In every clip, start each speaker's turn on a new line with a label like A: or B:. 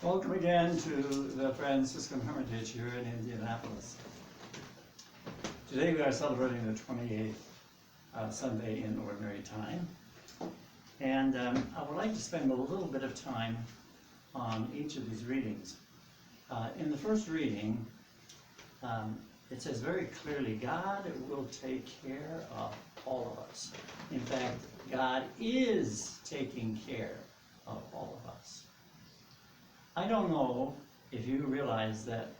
A: Welcome again to the Franciscan Hermitage here in Indianapolis. Today we are celebrating the 28th Sunday in Ordinary Time. And I would like to spend a little bit of time on each of these readings. In the first reading, it says very clearly, God will take care of all of us. In fact, God is taking care of all of us. I don't know if you realize that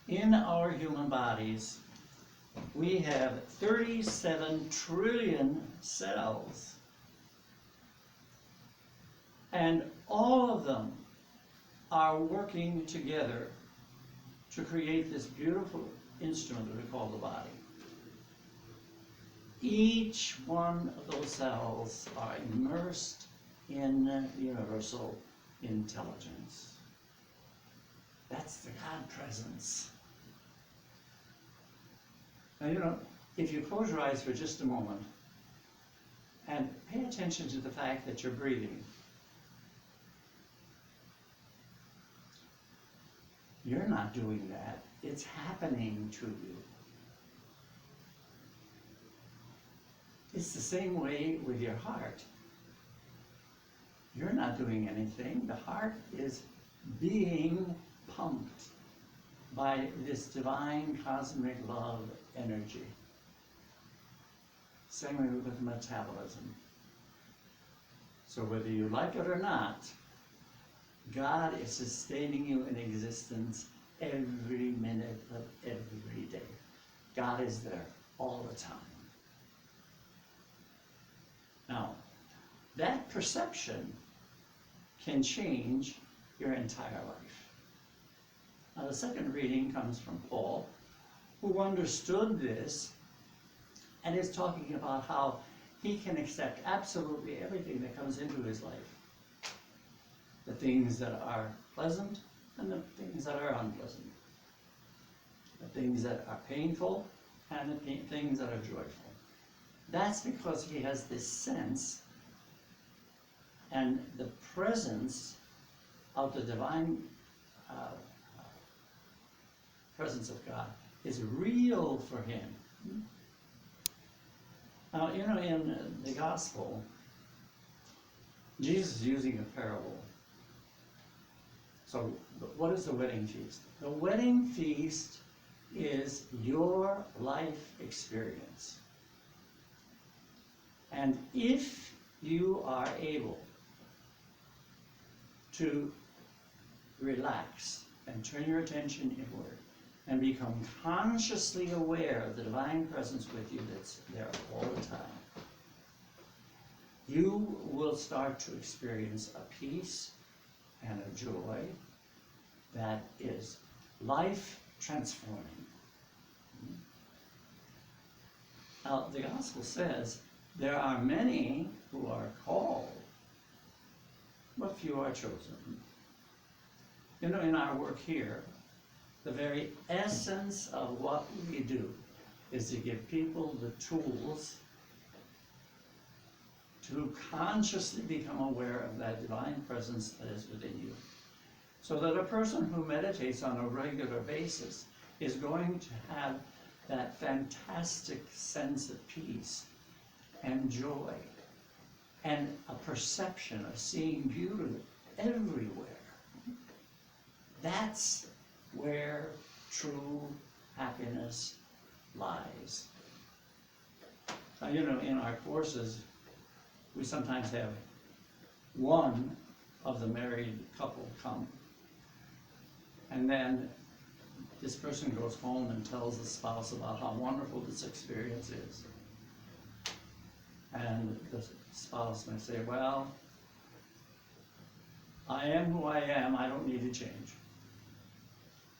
A: in our human bodies, we have 37 trillion cells. And all of them are working together to create this beautiful instrument that we call the body. Each one of those cells are immersed in universal intelligence. That's the God presence. Now, if you close your eyes for just a moment and pay attention to the fact that you're breathing, you're not doing that. It's happening to you. It's the same way with your heart. You're not doing anything. The heart is being pumped by this divine cosmic love energy. Same way with metabolism. So whether you like it or not, God is sustaining you in existence every minute of every day. God is there all the time. Now, that perception can change your entire life. Now, the second reading comes from Paul, who understood this and is talking about how he can accept absolutely everything that comes into his life. The things that are pleasant and the things that are unpleasant. The things that are painful and the things that are joyful. That's because he has this sense and the presence of the divine presence of God is real for him. Now, in the gospel, Jesus is using a parable. So, what is the wedding feast? The wedding feast is your life experience. And if you are able to relax and turn your attention inward and become consciously aware of the divine presence with you that's there all the time, you will start to experience a peace and a joy that is life transforming. Now, the gospel says there are many who are called, but few are chosen. In our work here, the very essence of what we do is to give people the tools to consciously become aware of that divine presence that is within you. So that a person who meditates on a regular basis is going to have that fantastic sense of peace and joy and a perception of seeing beauty everywhere. That's where true happiness lies. Now, in our courses, we sometimes have one of the married couple come, and then this person goes home and tells the spouse about how wonderful this experience is. And the spouse may say, well, I am who I am, I don't need to change.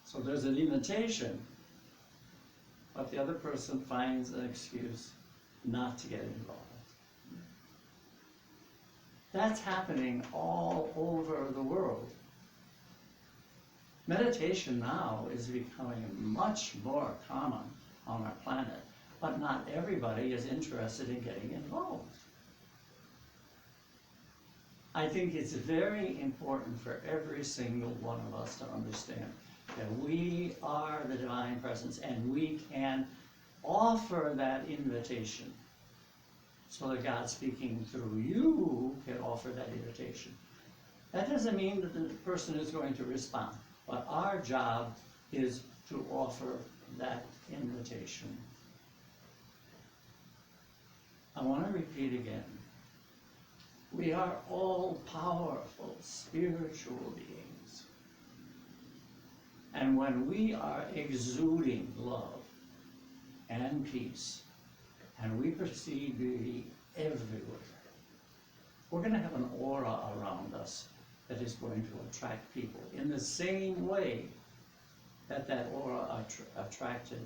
A: So there's an invitation, but the other person finds an excuse not to get involved. That's happening all over the world. Meditation now is becoming much more common on our planet, but not everybody is interested in getting involved. I think it's very important for every single one of us to understand that we are the divine presence and we can offer that invitation so that God speaking through you can offer that invitation. That doesn't mean that the person is going to respond, but our job is to offer that invitation. I want to repeat again. We are all powerful spiritual beings. And when we are exuding love and peace, and we perceive beauty everywhere, we're going to have an aura around us that is going to attract people in the same way that that aura attracted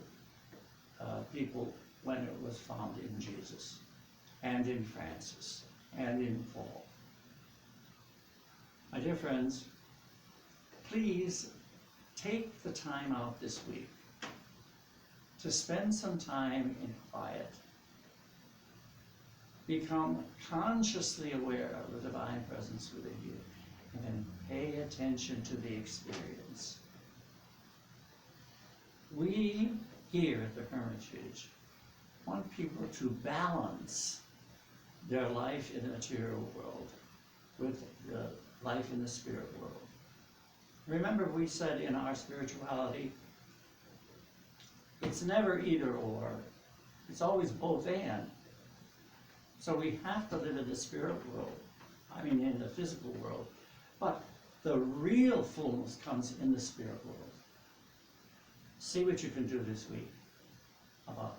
A: people when it was found in Jesus, and in Francis, and in Paul. My dear friends, please take the time out this week to spend some time in quiet. Become consciously aware of the divine presence within you, and then pay attention to the experience. We here at the Hermitage want people to balance their life in the material world with the life in the spirit world. Remember, we said in our spirituality, it's never either or, it's always both and. So we have to live in the spirit world, in the physical world, but the real fullness comes in the spirit world. See what you can do this week about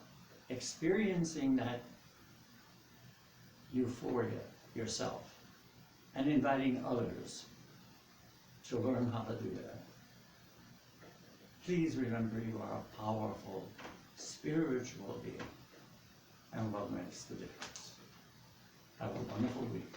A: experiencing that euphoria yourself and inviting others to learn how to do that. Please remember you are a powerful spiritual being, and love makes the difference. Have a wonderful week.